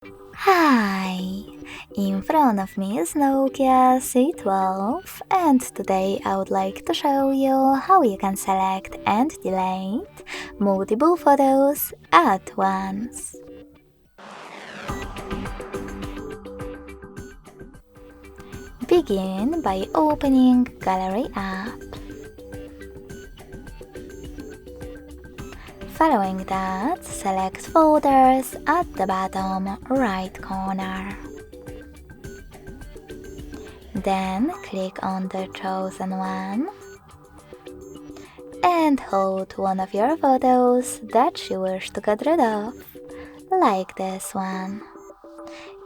Hi! In front of me is Nokia C12 and today I would like to show you how you can select and delete multiple photos at once. Begin by opening Gallery app. Following that, select Folders at the bottom right corner. Then click on the chosen one and hold one of your photos that you wish to get rid of, like this one.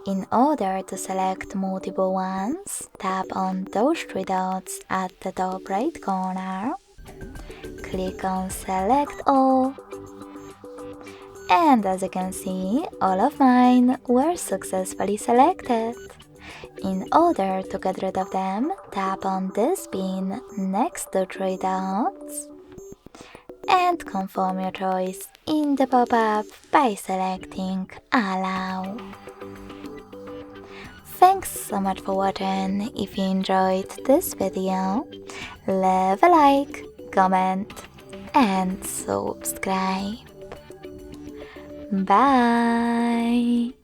In order to select multiple ones, tap on those three dots at the top right corner, click on Select All, and as you can see, all of mine were successfully selected. In order to get rid of them, tap on this pin next to three dots and confirm your choice in the pop-up by selecting Allow. Thanks so much for watching. If you enjoyed this video, leave a like, comment and subscribe. Bye!